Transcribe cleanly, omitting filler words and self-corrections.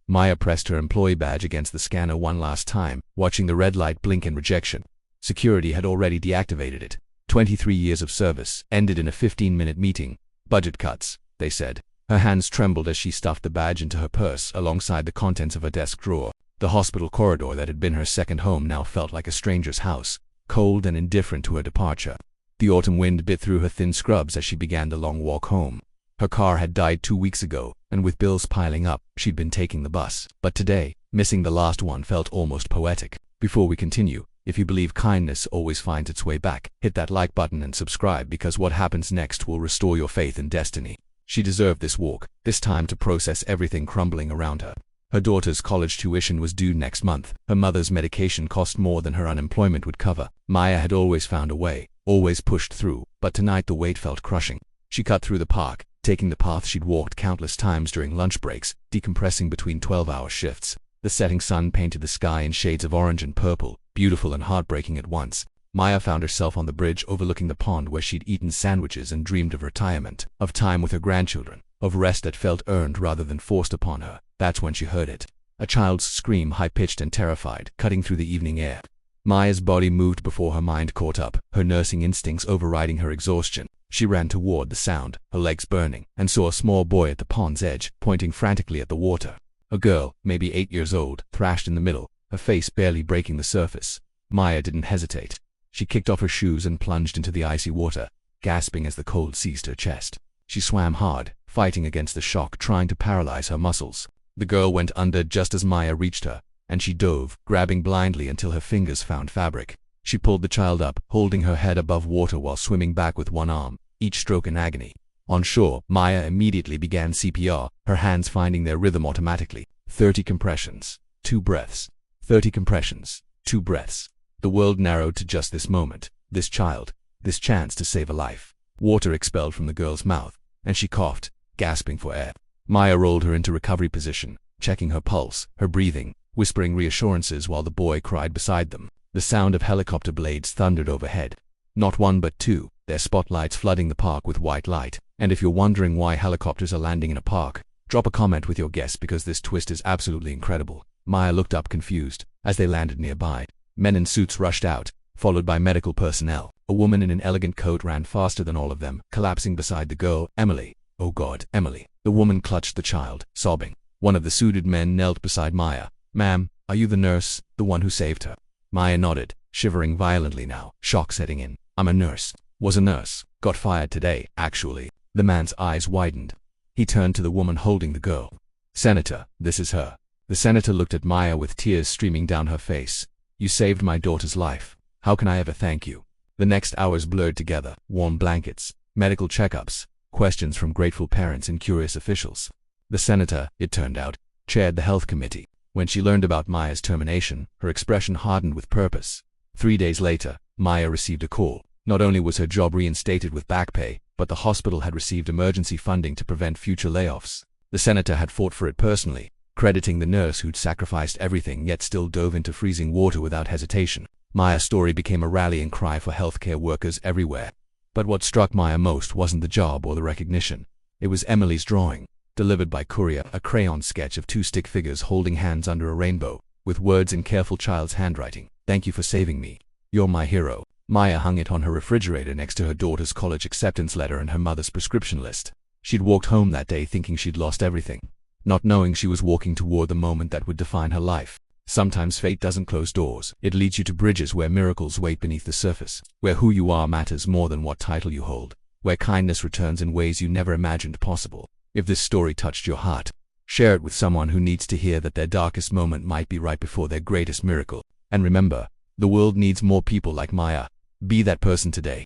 Maya pressed her employee badge against the scanner one last time, watching the red light blink in rejection. Security had already deactivated it. 23 years of service ended in a 15-minute meeting. Budget cuts, they said. Her hands trembled as she stuffed the badge into her purse alongside the contents of her desk drawer. The hospital corridor that had been her second home now felt like a stranger's house, cold and indifferent to her departure. The autumn wind bit through her thin scrubs as she began the long walk home. Her car had died 2 weeks ago, and with bills piling up, she'd been taking the bus. But today, missing the last one felt almost poetic. Before we continue, if you believe kindness always finds its way back, hit that like button and subscribe, because what happens next will restore your faith in destiny. She deserved this walk, this time to process everything crumbling around her. Her daughter's college tuition was due next month. Her mother's medication cost more than her unemployment would cover. Maya had always found a way, always pushed through, but tonight the weight felt crushing. She cut through the park, taking the path she'd walked countless times during lunch breaks, decompressing between 12-hour shifts. The setting sun painted the sky in shades of orange and purple, beautiful and heartbreaking at once. Maya found herself on the bridge overlooking the pond where she'd eaten sandwiches and dreamed of retirement, of time with her grandchildren, of rest that felt earned rather than forced upon her. That's when she heard it. A child's scream, high-pitched and terrified, cutting through the evening air. Maya's body moved before her mind caught up, her nursing instincts overriding her exhaustion. She ran toward the sound, her legs burning, and saw a small boy at the pond's edge, pointing frantically at the water. A girl, maybe 8 years old, thrashed in the middle, her face barely breaking the surface. Maya didn't hesitate. She kicked off her shoes and plunged into the icy water, gasping as the cold seized her chest. She swam hard, fighting against the shock, trying to paralyze her muscles. The girl went under just as Maya reached her, and she dove, grabbing blindly until her fingers found fabric. She pulled the child up, holding her head above water while swimming back with one arm, each stroke in agony. On shore, Maya immediately began CPR, her hands finding their rhythm automatically. 30 compressions, 2 breaths. 30 compressions, 2 breaths. The world narrowed to just this moment, this child, this chance to save a life. Water expelled from the girl's mouth, and she coughed, gasping for air. Maya rolled her into recovery position, checking her pulse, her breathing, whispering reassurances while the boy cried beside them. The sound of helicopter blades thundered overhead. Not one but two, their spotlights flooding the park with white light. And if you're wondering why helicopters are landing in a park, drop a comment with your guess, because this twist is absolutely incredible. Maya looked up confused as they landed nearby. Men in suits rushed out, followed by medical personnel. A woman in an elegant coat ran faster than all of them, collapsing beside the girl. Emily. Oh God, Emily. The woman clutched the child, sobbing. One of the suited men knelt beside Maya. Ma'am, are you the nurse, the one who saved her? Maya nodded, shivering violently now, shock setting in. I'm a nurse. Was a nurse. Got fired today, actually. The man's eyes widened. He turned to the woman holding the girl. Senator, this is her. The senator looked at Maya with tears streaming down her face. You saved my daughter's life. How can I ever thank you? The next hours blurred together, warm blankets, medical checkups, questions from grateful parents and curious officials. The senator, it turned out, chaired the health committee. When she learned about Maya's termination, her expression hardened with purpose. 3 days later, Maya received a call. Not only was her job reinstated with back pay, but the hospital had received emergency funding to prevent future layoffs. The senator had fought for it personally, crediting the nurse who'd sacrificed everything yet still dove into freezing water without hesitation. Maya's story became a rallying cry for healthcare workers everywhere. But what struck Maya most wasn't the job or the recognition. It was Emily's drawing, delivered by courier, a crayon sketch of 2 stick figures holding hands under a rainbow, with words in careful child's handwriting. Thank you for saving me. You're my hero. Maya hung it on her refrigerator next to her daughter's college acceptance letter and her mother's prescription list. She'd walked home that day thinking she'd lost everything, not knowing she was walking toward the moment that would define her life. Sometimes fate doesn't close doors. It leads you to bridges where miracles wait beneath the surface, where who you are matters more than what title you hold, where kindness returns in ways you never imagined possible. If this story touched your heart, share it with someone who needs to hear that their darkest moment might be right before their greatest miracle. And remember, the world needs more people like Maya. Be that person today.